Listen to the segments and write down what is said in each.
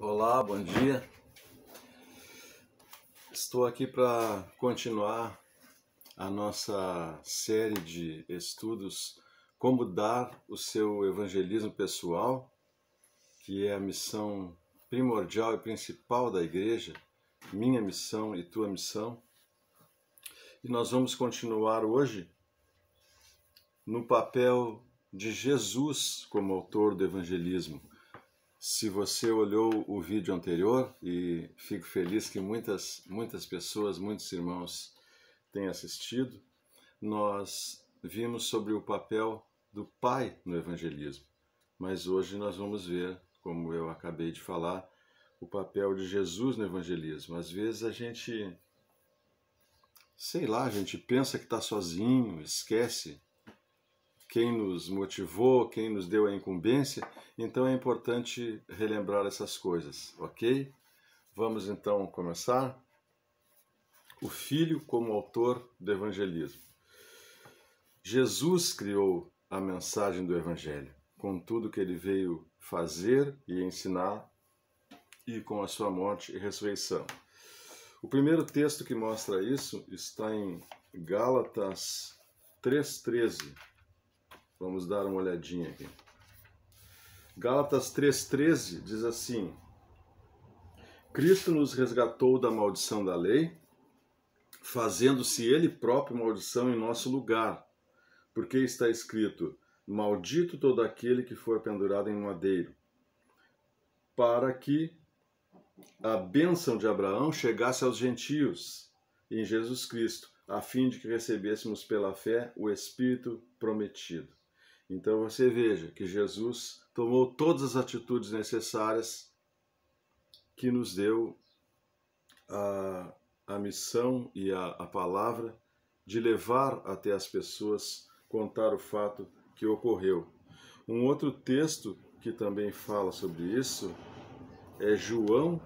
Olá, bom dia. Estou aqui para continuar a nossa série de estudos Como dar o seu evangelismo pessoal, que é a missão primordial e principal da igreja, minha missão e tua missão. E nós vamos continuar hoje no papel de Jesus como autor do evangelismo. Se você olhou o vídeo anterior, e fico feliz que muitas pessoas, muitos irmãos têm assistido, nós vimos sobre o papel do Pai no evangelismo. Mas hoje nós vamos ver, como eu acabei de falar, o papel de Jesus no evangelismo. Às vezes a gente, a gente pensa que está sozinho, esquece quem nos motivou, quem nos deu a incumbência, então é importante relembrar essas coisas, ok? Vamos então começar. O Filho como autor do evangelismo. Jesus criou a mensagem do evangelho, com tudo que ele veio fazer e ensinar, e com a sua morte e ressurreição. O primeiro texto que mostra isso está em Gálatas 3,13. Vamos dar uma olhadinha aqui. Gálatas 3,13 diz assim: Cristo nos resgatou da maldição da lei, fazendo-se ele próprio maldição em nosso lugar, porque está escrito: maldito todo aquele que for pendurado em madeiro, para que a bênção de Abraão chegasse aos gentios em Jesus Cristo, a fim de que recebêssemos pela fé o Espírito prometido. Então você veja que Jesus tomou todas as atitudes necessárias que nos deu a missão e a palavra de levar até as pessoas, contar o fato que ocorreu. Um outro texto que também fala sobre isso é João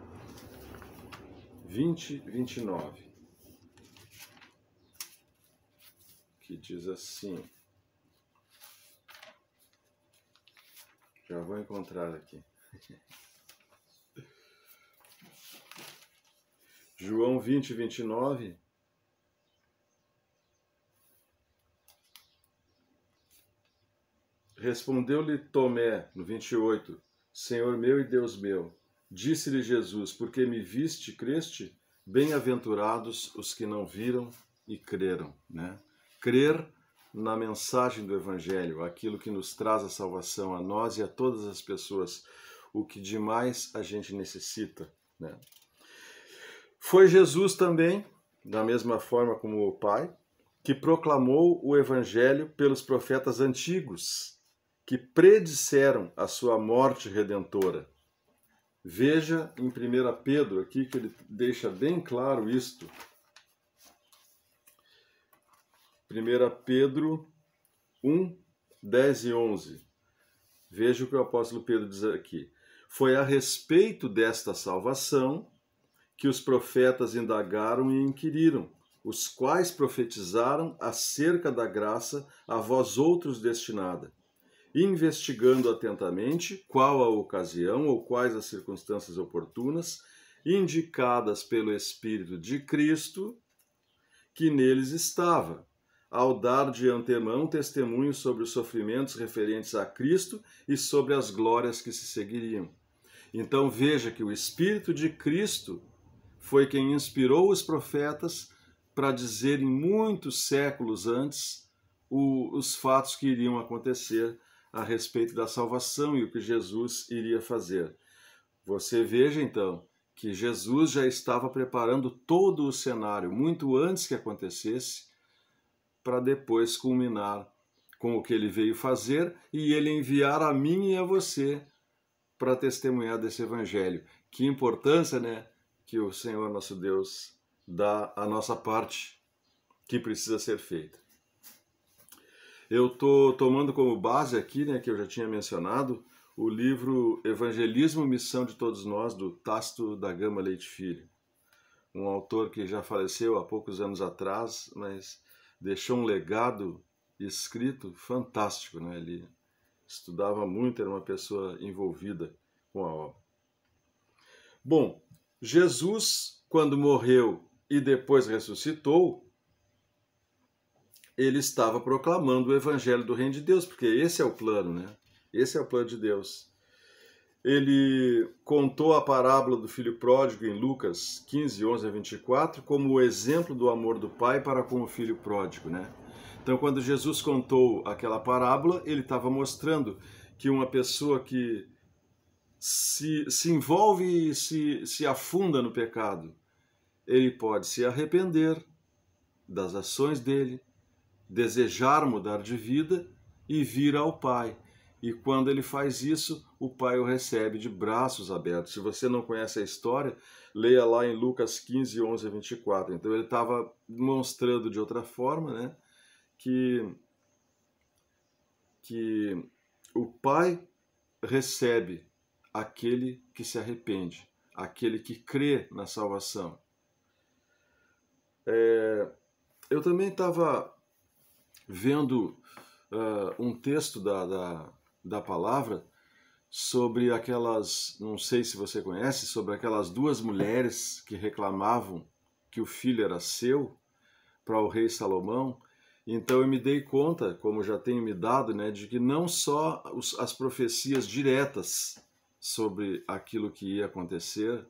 20:29, que diz assim, já vou encontrar aqui. João 20:29. Respondeu-lhe Tomé, no 28, Senhor meu e Deus meu. Disse-lhe Jesus, porque me viste, creste? Bem-aventurados os que não viram e creram, né? Crer na mensagem do Evangelho, aquilo que nos traz a salvação a nós e a todas as pessoas, o que demais a gente necessita, né? Foi Jesus também, da mesma forma como o Pai, que proclamou o Evangelho pelos profetas antigos, que predisseram a sua morte redentora. Veja em 1 Pedro aqui que ele deixa bem claro isto. 1 Pedro 1, 10 e 11. Veja o que o apóstolo Pedro diz aqui. Foi a respeito desta salvação que os profetas indagaram e inquiriram, os quais profetizaram acerca da graça a vós outros destinada, investigando atentamente qual a ocasião ou quais as circunstâncias oportunas, indicadas pelo Espírito de Cristo, que neles estava, ao dar de antemão testemunho sobre os sofrimentos referentes a Cristo e sobre as glórias que se seguiriam. Então veja que o Espírito de Cristo foi quem inspirou os profetas para dizerem muitos séculos antes os fatos que iriam acontecer a respeito da salvação e o que Jesus iria fazer. Você veja então que Jesus já estava preparando todo o cenário muito antes que acontecesse, para depois culminar com o que ele veio fazer e ele enviar a mim e a você para testemunhar desse evangelho. Que importância, né, que o Senhor nosso Deus dá à nossa parte que precisa ser feita. Eu estou tomando como base aqui, né, que eu já tinha mencionado, o livro Evangelismo e Missão de Todos Nós, do Tácito da Gama Leite Filho. Um autor que já faleceu há poucos anos atrás, mas deixou um legado escrito fantástico, né? Ele estudava muito, era uma pessoa envolvida com a obra. Bom, Jesus, quando morreu e depois ressuscitou, ele estava proclamando o evangelho do reino de Deus, porque esse é o plano, né? Esse é o plano de Deus. Ele contou a parábola do filho pródigo em Lucas 15, 11 a 24, como o exemplo do amor do pai para com o filho pródigo, né? Então, quando Jesus contou aquela parábola, ele estava mostrando que uma pessoa que se envolve e se afunda no pecado, ele pode se arrepender das ações dele, desejar mudar de vida e vir ao Pai. E quando ele faz isso, o Pai o recebe de braços abertos. Se você não conhece a história, leia lá em Lucas 15, 11 a 24. Então ele estava mostrando de outra forma, né, que o Pai recebe aquele que se arrepende, aquele que crê na salvação. Eu também estava vendo um texto da palavra sobre aquelas, não sei se você conhece, sobre aquelas duas mulheres que reclamavam que o filho era seu para o rei Salomão. Então eu me dei conta, como já tenho me dado, né, de que não só as profecias diretas sobre aquilo que ia acontecer,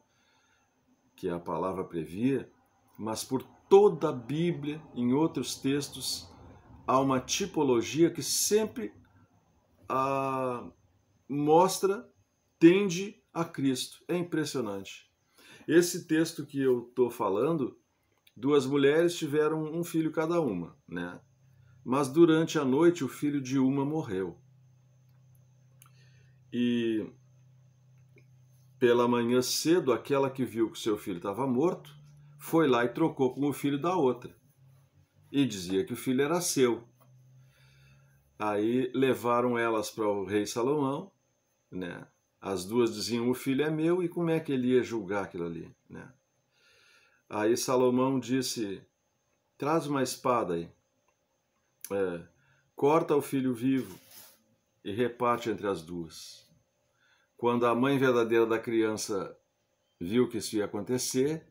que a palavra previa, mas por toda a Bíblia, em outros textos, há uma tipologia que sempre tende a Cristo. É impressionante. Esse texto que eu estou falando, duas mulheres tiveram um filho cada uma, né? Mas durante a noite o filho de uma morreu. E pela manhã cedo, aquela que viu que seu filho estava morto, foi lá e trocou com o filho da outra. E dizia que o filho era seu. Aí levaram elas para o rei Salomão, né? As duas diziam, o filho é meu, e como é que ele ia julgar aquilo ali, né? Aí Salomão disse, traz uma espada aí, corta o filho vivo e reparte entre as duas. Quando a mãe verdadeira da criança viu que isso ia acontecer,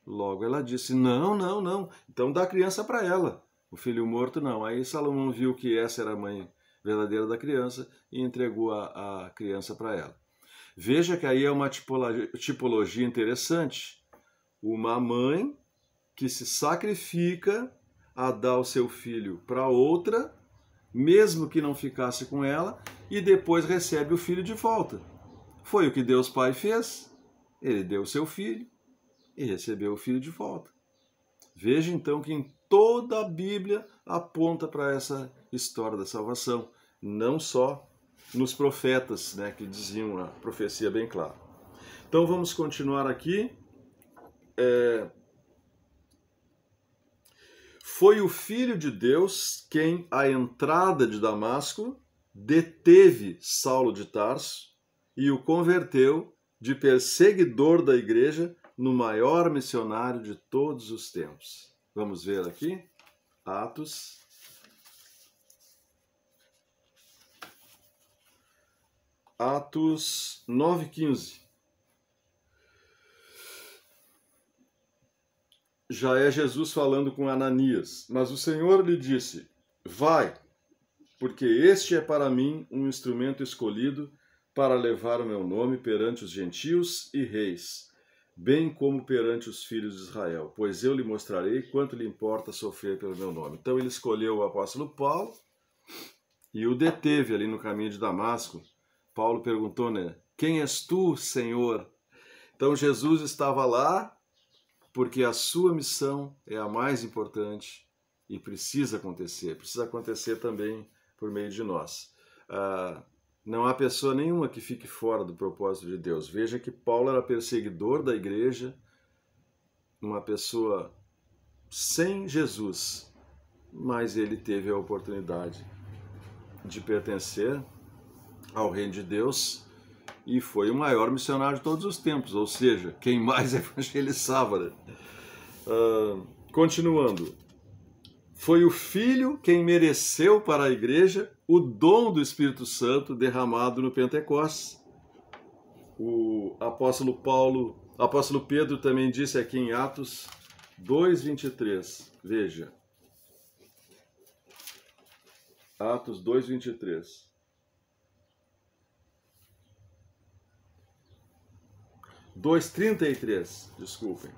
logo ela disse, não, então dá a criança para ela. O filho morto não. Aí Salomão viu que essa era a mãe verdadeira da criança e entregou a criança para ela. Veja que aí é uma tipologia interessante. Uma mãe que se sacrifica a dar o seu filho para outra, mesmo que não ficasse com ela, e depois recebe o filho de volta. Foi o que Deus Pai fez. Ele deu o seu filho e recebeu o filho de volta. Veja então que em toda a Bíblia aponta para essa história da salvação, não só nos profetas, né, que diziam a profecia bem clara. Então vamos continuar aqui. Foi o Filho de Deus quem, à entrada de Damasco, deteve Saulo de Tarso e o converteu de perseguidor da igreja no maior missionário de todos os tempos. Vamos ver aqui, Atos 9:15. Já é Jesus falando com Ananias, mas o Senhor lhe disse, vai, porque este é para mim um instrumento escolhido para levar o meu nome perante os gentios e reis, bem como perante os filhos de Israel, pois eu lhe mostrarei quanto lhe importa sofrer pelo meu nome. Então ele escolheu o apóstolo Paulo e o deteve ali no caminho de Damasco. Paulo perguntou, né, quem és tu, Senhor? Então Jesus estava lá porque a sua missão é a mais importante e precisa acontecer também por meio de nós. Não há pessoa nenhuma que fique fora do propósito de Deus. Veja que Paulo era perseguidor da igreja, uma pessoa sem Jesus, mas ele teve a oportunidade de pertencer ao reino de Deus e foi o maior missionário de todos os tempos, ou seja, quem mais evangelizava, né? Continuando, foi o Filho quem mereceu para a igreja o dom do Espírito Santo derramado no Pentecostes. O apóstolo Paulo O apóstolo Pedro também disse aqui em Atos 2:23. Veja. Atos 2:23. 2:33, desculpem.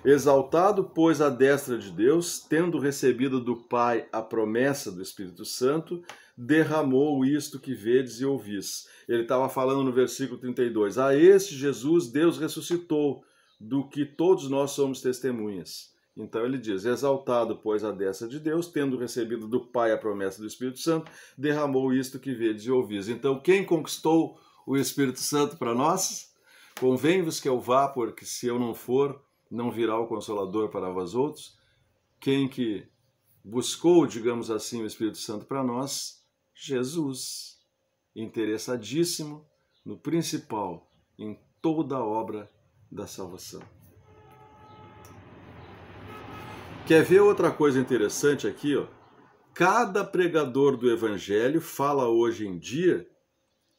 Exaltado, pois, à destra de Deus, tendo recebido do Pai a promessa do Espírito Santo, derramou isto que vedes e ouvis. Ele estava falando no versículo 32. A este Jesus Deus ressuscitou, do que todos nós somos testemunhas. Então ele diz, exaltado, pois, à destra de Deus, tendo recebido do Pai a promessa do Espírito Santo, derramou isto que vedes e ouvis. Então quem conquistou o Espírito Santo para nós? Convém-vos que eu vá, porque se eu não for, não virá o Consolador para vós outros. Quem que buscou, digamos assim, o Espírito Santo para nós? Jesus, interessadíssimo no principal, em toda a obra da salvação. Quer ver outra coisa interessante aqui? Ó? Cada pregador do Evangelho fala hoje em dia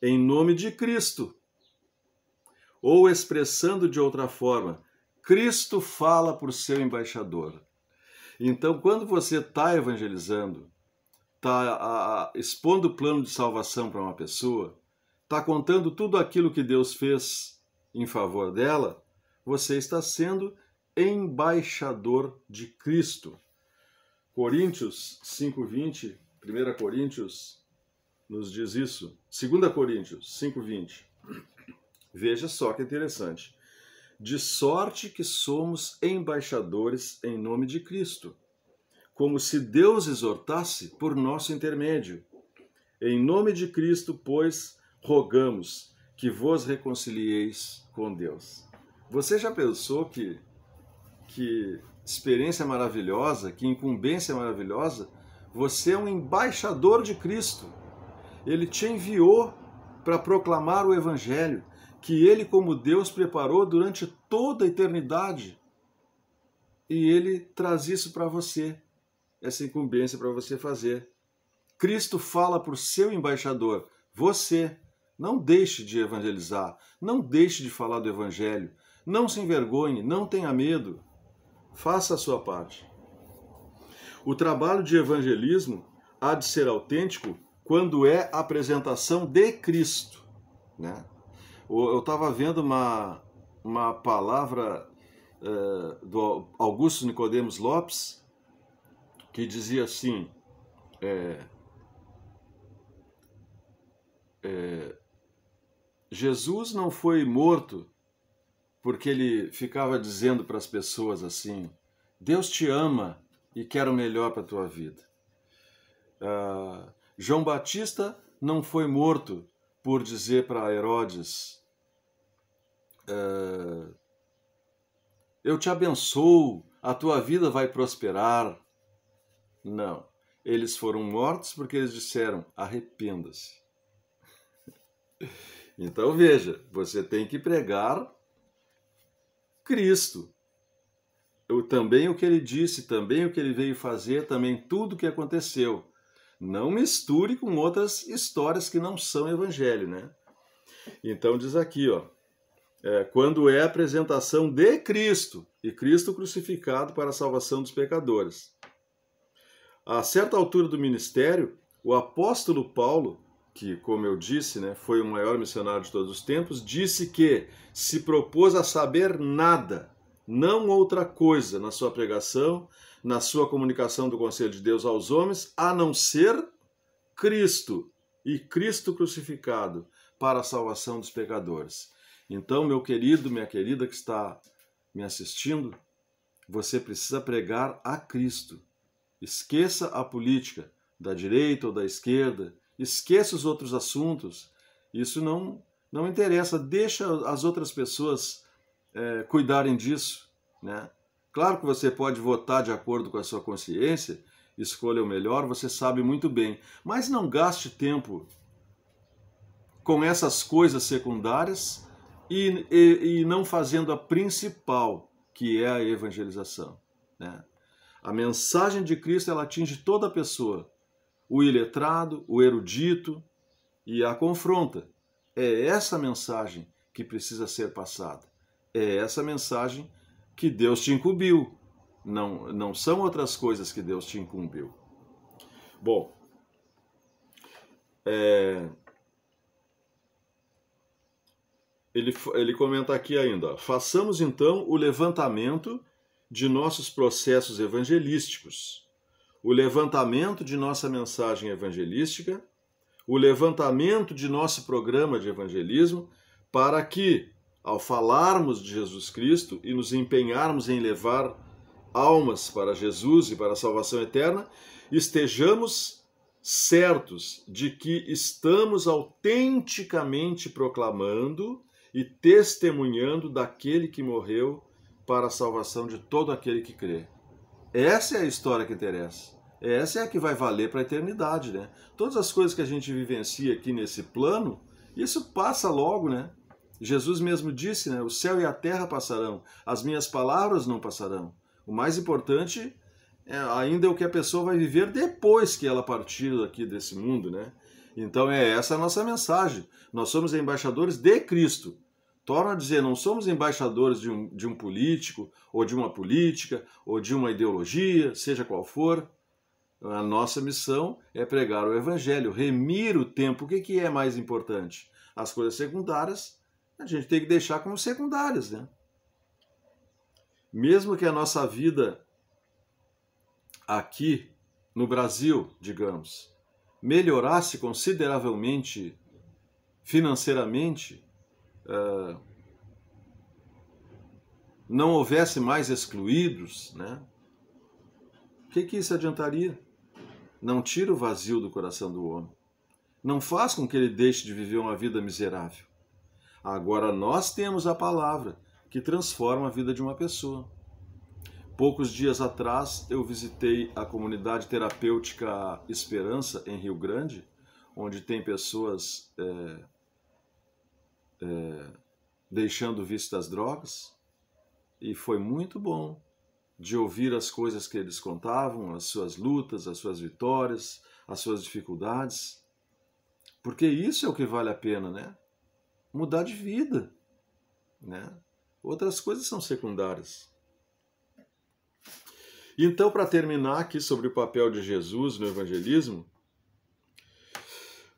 em nome de Cristo. Ou expressando de outra forma, Cristo fala por seu embaixador. Então, quando você está evangelizando, está expondo o plano de salvação para uma pessoa, está contando tudo aquilo que Deus fez em favor dela, você está sendo embaixador de Cristo. Coríntios 5:20, 1 Coríntios nos diz isso. 2 Coríntios 5:20. Veja só que interessante. De sorte que somos embaixadores em nome de Cristo, como se Deus exortasse por nosso intermédio. Em nome de Cristo, pois, rogamos que vos reconcilieis com Deus. Você já pensou que experiência maravilhosa, que incumbência maravilhosa? Você é um embaixador de Cristo. Ele te enviou para proclamar o Evangelho, que ele, como Deus, preparou durante toda a eternidade. E ele traz isso para você, essa incumbência para você fazer. Cristo fala por seu embaixador, você. Não deixe de evangelizar, não deixe de falar do Evangelho, não se envergonhe, não tenha medo. Faça a sua parte. O trabalho de evangelismo há de ser autêntico quando é a apresentação de Cristo, né? Eu estava vendo uma palavra do Augusto Nicodemos Lopes, que dizia assim, Jesus não foi morto porque ele ficava dizendo para as pessoas assim, Deus te ama e quer o melhor para a tua vida. João Batista não foi morto por dizer para Herodes, eu te abençoo, a tua vida vai prosperar. Não, eles foram mortos porque eles disseram, arrependa-se. Então veja, você tem que pregar Cristo. Também o que ele disse, também o que ele veio fazer, também tudo o que aconteceu. Não misture com outras histórias que não são evangelho, né? Então diz aqui, ó, quando é a apresentação de Cristo, e Cristo crucificado para a salvação dos pecadores. A certa altura do ministério, o apóstolo Paulo, que, como eu disse, né, foi o maior missionário de todos os tempos, disse que se propôs a saber nada, não outra coisa, na sua pregação, na sua comunicação do conselho de Deus aos homens, a não ser Cristo e Cristo crucificado para a salvação dos pecadores. Então, meu querido, minha querida que está me assistindo, você precisa pregar a Cristo. Esqueça a política da direita ou da esquerda, esqueça os outros assuntos, isso não interessa, deixa as outras pessoas cuidarem disso, né? Claro que você pode votar de acordo com a sua consciência, escolha o melhor, você sabe muito bem, mas não gaste tempo com essas coisas secundárias e não fazendo a principal, que é a evangelização, né? A mensagem de Cristo, ela atinge toda a pessoa, o iletrado, o erudito, e a confronta. É essa mensagem que precisa ser passada. É essa mensagem que Deus te incumbiu. Não são outras coisas que Deus te incumbiu. Bom, ele comenta aqui ainda: façamos então o levantamento de nossos processos evangelísticos, o levantamento de nossa mensagem evangelística, o levantamento de nosso programa de evangelismo, para que, ao falarmos de Jesus Cristo e nos empenharmos em levar almas para Jesus e para a salvação eterna, estejamos certos de que estamos autenticamente proclamando e testemunhando daquele que morreu para a salvação de todo aquele que crê. Essa é a história que interessa. Essa é a que vai valer para a eternidade, né? Todas as coisas que a gente vivencia aqui nesse plano, isso passa logo, né? Jesus mesmo disse, né? O céu e a terra passarão, as minhas palavras não passarão. O mais importante ainda é o que a pessoa vai viver depois que ela partir daqui desse mundo, né? Então é essa a nossa mensagem. Nós somos embaixadores de Cristo. Torno a dizer, não somos embaixadores de um político, ou de uma política, ou de uma ideologia, seja qual for. A nossa missão é pregar o Evangelho, remir o tempo. O que é mais importante? As coisas secundárias, a gente tem que deixar como secundárias, né? Mesmo que a nossa vida aqui no Brasil, digamos, melhorasse consideravelmente financeiramente, não houvesse mais excluídos, né? O que isso adiantaria? Não tira o vazio do coração do homem. Não faz com que ele deixe de viver uma vida miserável. Agora nós temos a palavra que transforma a vida de uma pessoa. Poucos dias atrás eu visitei a comunidade terapêutica Esperança, em Rio Grande, onde tem pessoas deixando o vício das drogas, e foi muito bom de ouvir as coisas que eles contavam, as suas lutas, as suas vitórias, as suas dificuldades, porque isso é o que vale a pena, né? Mudar de vida, né? Outras coisas são secundárias. Então, para terminar aqui sobre o papel de Jesus no evangelismo,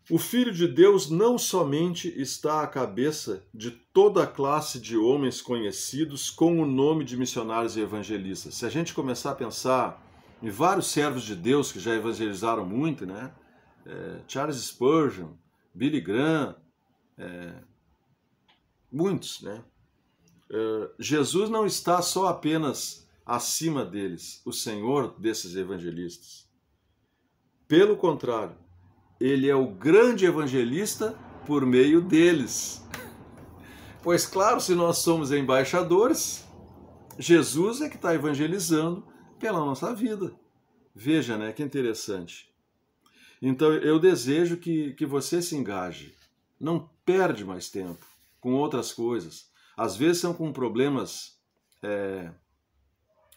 o Filho de Deus não somente está à cabeça de toda a classe de homens conhecidos com o nome de missionários e evangelistas. Se a gente começar a pensar em vários servos de Deus que já evangelizaram muito, né? Charles Spurgeon, Billy Graham, muitos, né? Jesus não está só apenas acima deles, o Senhor desses evangelistas. Pelo contrário, ele é o grande evangelista por meio deles. Pois claro, se nós somos embaixadores, Jesus é que está evangelizando pela nossa vida. Veja, né, que interessante. Então eu desejo que você se engaje. Não perde mais tempo com outras coisas. Às vezes são com problemas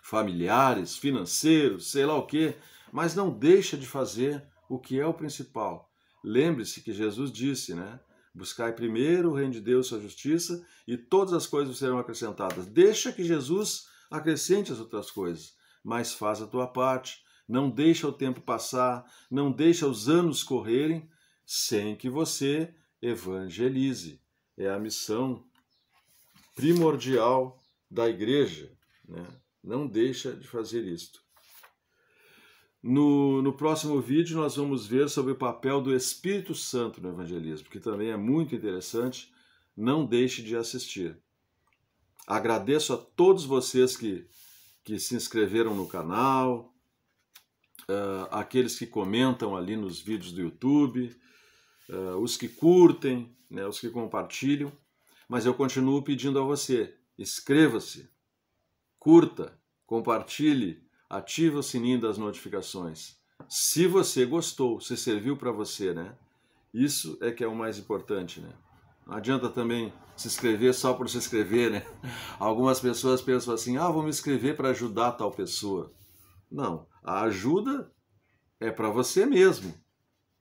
familiares, financeiros, sei lá o quê, mas não deixa de fazer o que é o principal. Lembre-se que Jesus disse, né? Buscai primeiro o reino de Deus e sua justiça e todas as coisas serão acrescentadas. Deixa que Jesus acrescente as outras coisas, mas faz a tua parte. Não deixa o tempo passar, não deixa os anos correrem sem que você evangelize. É a missão primordial da igreja, né? Não deixa de fazer isto. No próximo vídeo nós vamos ver sobre o papel do Espírito Santo no evangelismo, que também é muito interessante. Não deixe de assistir. Agradeço a todos vocês que se inscreveram no canal, aqueles que comentam ali nos vídeos do YouTube, os que curtem, né, os que compartilham, mas eu continuo pedindo a você, inscreva-se, curta, compartilhe, ative o sininho das notificações. Se você gostou, se serviu para você, né? Isso é que é o mais importante, né? Não adianta também se inscrever só por se inscrever, né? Algumas pessoas pensam assim, vou me inscrever para ajudar tal pessoa. Não, a ajuda é para você mesmo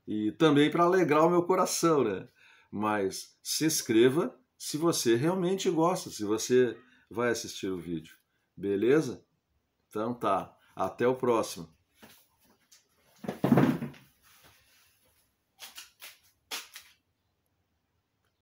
e também para alegrar o meu coração, né? Mas se inscreva se você realmente gosta, se você vai assistir o vídeo. Beleza? Então tá. Até o próximo.